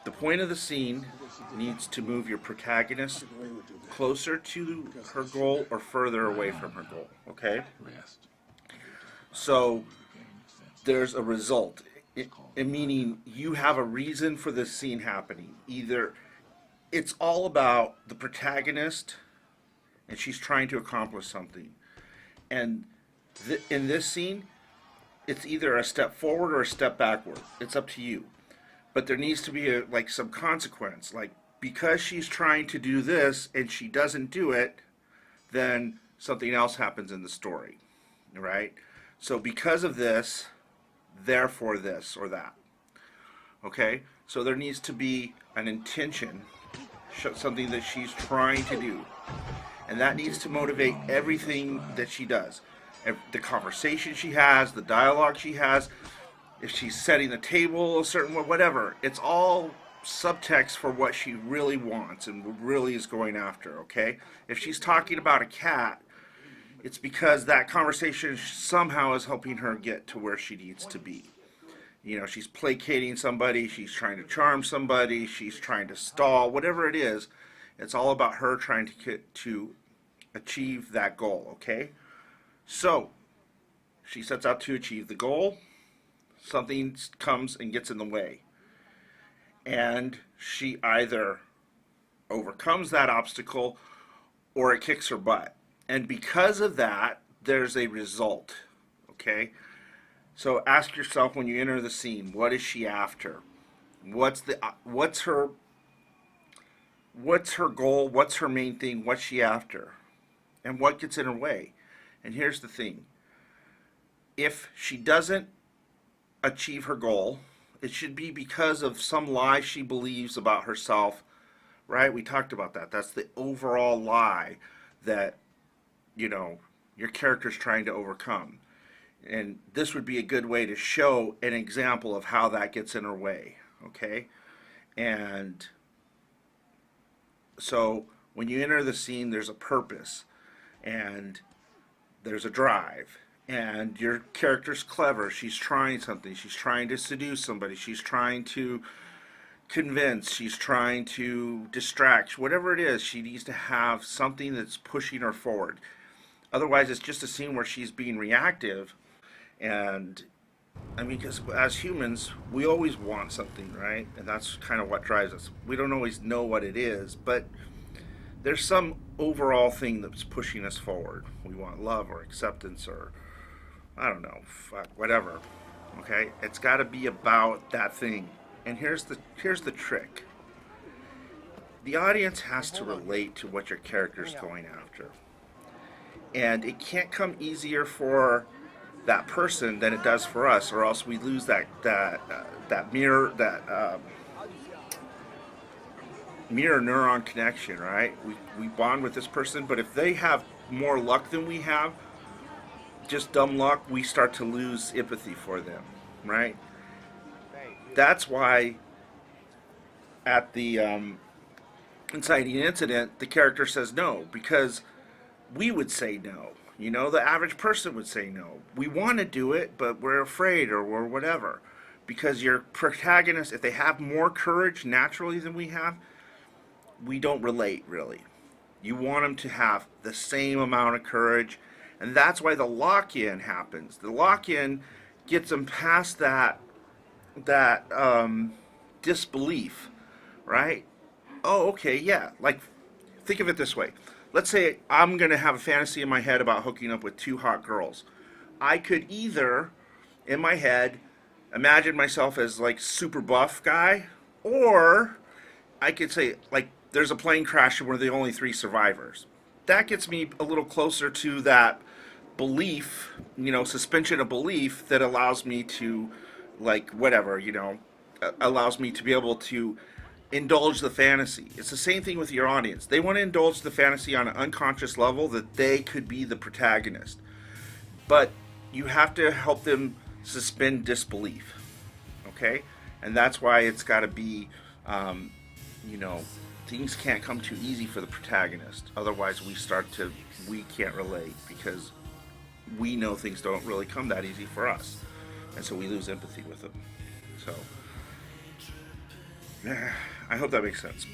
The point of the scene needs to move your protagonist closer to her goal or further away from her goal. Okay? So there's a result. Meaning you have a reason for this scene happening. Either it's all about the protagonist and she's trying to accomplish something. And in this scene, it's either a step forward or a step backward. It's up to you. But there needs to be like some consequence. Like because she's trying to do this and she doesn't do it, then something else happens in the story, right? So because of this, therefore this or that. Okay? So there needs to be an intention, something that she's trying to do. And that needs to motivate everything that she does. The conversation she has, the dialogue she has, if she's setting the table a certain way, whatever. It's all subtext for what she really wants and really is going after, okay? If she's talking about a cat, it's because that conversation somehow is helping her get to where she needs to be. You know, she's placating somebody, she's trying to charm somebody, she's trying to stall, whatever it is. It's all about her trying to get to achieve that goal, okay? So, she sets out to achieve the goal. Something comes and gets in the way. And she either overcomes that obstacle or it kicks her butt. And because of that, there's a result, okay? So ask yourself when you enter the scene, what is she after? What's her goal? What's her main thing? What's she after? And what gets in her way? And here's the thing. If she doesn't achieve her goal, it should be because of some lie she believes about herself, right? We talked about that. That's the overall lie that, you know, your character's trying to overcome. And this would be a good way to show an example of how that gets in her way, okay? And so when you enter the scene, there's a purpose and there's a drive. And your character's clever. She's trying something. She's trying to seduce somebody. She's trying to convince. She's trying to distract. Whatever it is, she needs to have something that's pushing her forward. Otherwise, it's just a scene where she's being reactive. And, I mean, because as humans, we always want something, right? And that's kind of what drives us. We don't always know what it is, but there's some overall thing that's pushing us forward. We want love or acceptance or I don't know, whatever. Okay, it's got to be about that thing. And here's the trick. The audience has to relate to what your character's going after, and it can't come easier for that person than it does for us, or else we lose that mirror neuron connection, right? We bond with this person, but if they have more luck than we have, just dumb luck, we start to lose empathy for them, right? That's why at the inciting incident, the character says no, because we would say no. You know, the average person would say no. We want to do it, but we're afraid or we're whatever. Because your protagonist, if they have more courage naturally than we have, we don't relate really. You want them to have the same amount of courage. And that's why the lock-in happens. The lock-in gets them past that disbelief, right? Oh, okay, yeah. Like, think of it this way. Let's say I'm going to have a fantasy in my head about hooking up with two hot girls. I could either, in my head, imagine myself as, like, super buff guy, or I could say, like, there's a plane crash and we're the only three survivors. That gets me a little closer to that belief, you know, suspension of belief that allows me to, like, whatever, you know, allows me to be able to indulge the fantasy. It's the same thing with your audience. They want to indulge the fantasy on an unconscious level that they could be the protagonist. But you have to help them suspend disbelief, okay? And that's why it's got to be, you know, things can't come too easy for the protagonist. Otherwise, we can't relate because we know things don't really come that easy for us. And so we lose empathy with them. So I hope that makes sense.